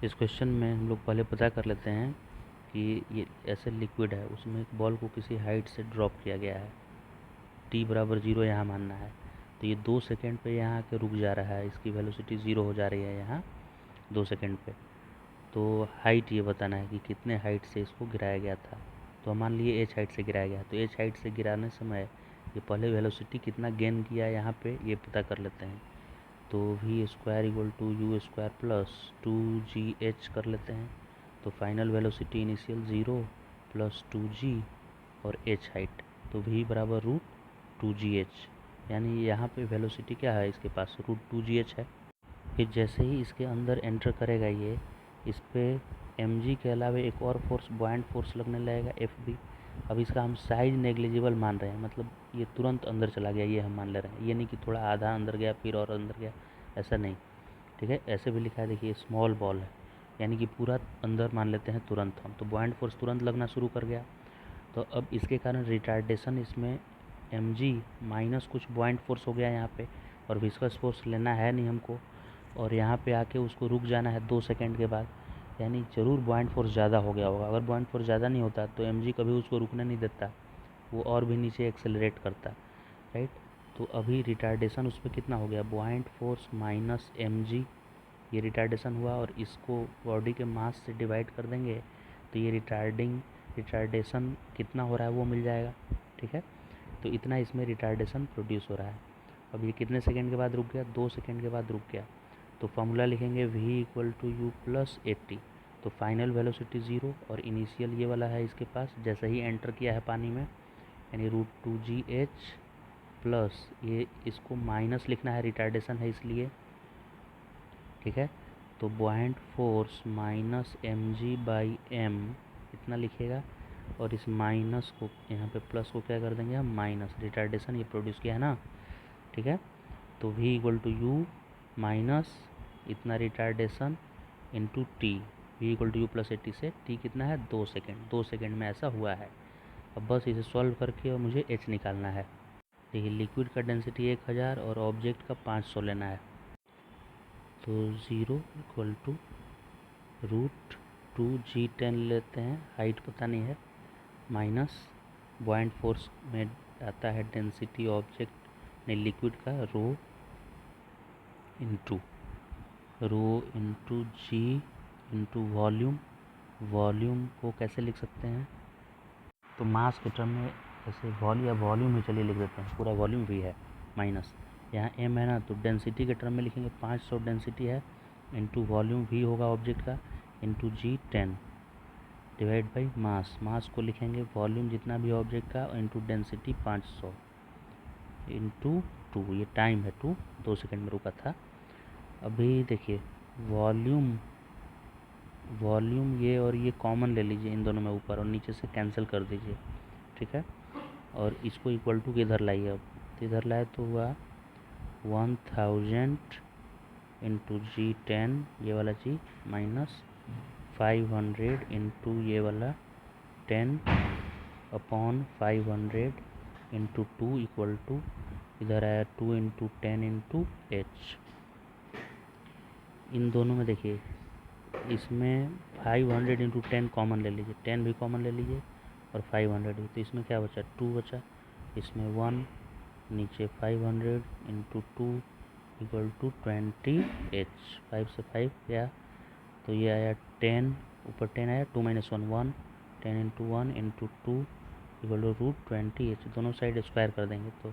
इस क्वेश्चन में हम लोग पहले पता कर लेते हैं कि ये ऐसे लिक्विड है, उसमें एक बॉल को किसी हाइट से ड्रॉप किया गया है, t बराबर 0 यहाँ मानना है। तो ये 2 सेकेंड पे यहाँ आके रुक जा रहा है, इसकी वेलोसिटी 0 हो जा रही है यहाँ 2 सेकेंड पे। तो हाइट ये बताना है कि कितने हाइट से इसको गिराया गया था। तो हम मान लिए h हाइट से गिराया गया, तो h हाइट से गिराने समय ये पहले वेलोसिटी कितना गेन किया यहाँ पे ये पता कर लेते हैं। तो v square equal to u square plus 2gh कर लेते हैं। तो final velocity initial 0 plus 2g और h हाइट, तो v बराबर √2gh, यानी यहाँ पे वेलोसिटी क्या है इसके पास, √2gh है। फिर जैसे ही इसके अंदर एंटर करेगा ये, इस पर mg के अलावा एक और फोर्स, बॉयंट फोर्स लगने लगेगा fb। अब इसका हम साइज नेग्लिजिबल मान रहे हैं, मतलब ये तुरंत अंदर चला गया, ये हम मान ले रहे हैं। ये नहीं कि थोड़ा आधा अंदर गया फिर और अंदर गया, ऐसा नहीं। ठीक है, ऐसे भी लिखा है, देखिए स्मॉल बॉल है, यानी कि पूरा अंदर मान लेते हैं तुरंत हम। तो बॉयंट फोर्स तुरंत लगना शुरू कर गया। तो अब इसके कारण रिटार्डेशन इसमें mg माइनस कुछ बॉयंट फोर्स हो गया यहाँ पे, और विस्कस फोर्स लेना है नहीं हमको, और यहाँ पे आके उसको रुक जाना है 2 सेकेंड के बाद, यानी ज़रूर बॉयंट फोर्स ज़्यादा हो गया होगा। अगर बॉयंट फोर्स ज़्यादा नहीं होता तो mg कभी उसको रुकने नहीं देता, वो और भी नीचे एक्सेलरेट करता, राइट। तो अभी रिटार्डेशन उस पर कितना हो गया, बॉयंट फोर्स माइनस mg, ये रिटार्डेशन हुआ, और इसको बॉडी के मास से डिवाइड कर देंगे तो ये रिटार्डेशन कितना हो रहा है वो मिल जाएगा। ठीक है, तो इतना इसमें रिटार्डेशन प्रोड्यूस हो रहा है। अब ये कितने सेकेंड के बाद रुक गया, 2 सेकेंड के बाद रुक गया। तो फॉर्मूला लिखेंगे v equal to u plus 80। तो फाइनल वेलोसिटी 0 और इनिशियल ये वाला है इसके पास, जैसे ही एंटर किया है पानी में, यानी √2gh प्लस ये, इसको माइनस लिखना है, रिटार्डेशन है इसलिए। ठीक है, तो बॉयंट फोर्स माइनस mg/m इतना लिखेगा, और इस माइनस को यहाँ पे प्लस को क्या कर देंगे हम, माइनस, रिटार्डेशन ये प्रोड्यूस किया है ना। ठीक है, तो v equal to u minus इतना retardation into t, v equal to u plus 80 से t कितना है, 2 सेकेंड। 2 सेकेंड में ऐसा हुआ है। अब बस इसे सॉल्व करके और मुझे h निकालना है। देखिए लिक्विड का डेंसिटी 1000 और ऑब्जेक्ट का 500 लेना है। तो 0 इक्वल टू √2g10 लेते हैं, हाइट पता नहीं है, माइनस बॉयंट फोर्स में आता है डेंसिटी ऑब्जेक्ट ने लिक्विड का रो इंटू जी इंटू वॉल्यूम। वॉल्यूम को कैसे लिख सकते हैं, तो मास के टर्म में ऐसे वॉल्यूम ही चलिए लिख देते हैं, पूरा वॉल्यूम भी है, माइनस यहाँ m है ना, तो डेंसिटी के टर्म में लिखेंगे 500 डेंसिटी है, इंटू वॉल्यूम v होगा ऑब्जेक्ट का, into g10 divide by mass को लिखेंगे वॉल्यूम जितना भी ऑब्जेक्ट का, इंटू डेंसिटी 500 इंटू 2, ये टाइम है 2 सेकेंड में रुका था। अभी देखिए वॉल्यूम ये और ये कॉमन ले लीजिए इन दोनों में, ऊपर और नीचे से कैंसिल कर दीजिए। ठीक है, और इसको इक्वल टू के इधर लाइए। अब तो इधर लाए तो हुआ 1000 इंटू g10 ये वाला जी, माइनस 500 इंटू ये वाला 10 अपॉन 500 इंटू 2 इक्वल टू, इधर आया 2 इंटू 10 इंटू h। इन दोनों में देखिए इसमें 500 इंटू 10 कॉमन ले लीजिए, 10 भी कॉमन ले लीजिए, और 500 भी, तो इसमें क्या बचा, 2 बचा, इसमें 1, नीचे 500 इंटू 2 इक्वल टू 20h। 5 से 5 गया तो ये आया 10, ऊपर 10 आया, 2 minus 1 1, 10 into 1 into 2 equal to √20h। दोनों साइड स्क्वायर कर देंगे तो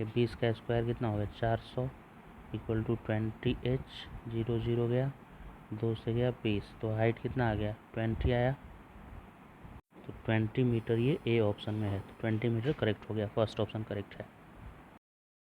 ये 20 का स्क्वायर कितना हो गया, 400 इक्वल टू 20h। 0 0 गया, 2 से गया 20, तो हाइट कितना आ गया, 20 आया। तो 20 मीटर ये ए ऑप्शन में है, तो 20 मीटर करेक्ट हो गया, फर्स्ट ऑप्शन करेक्ट है।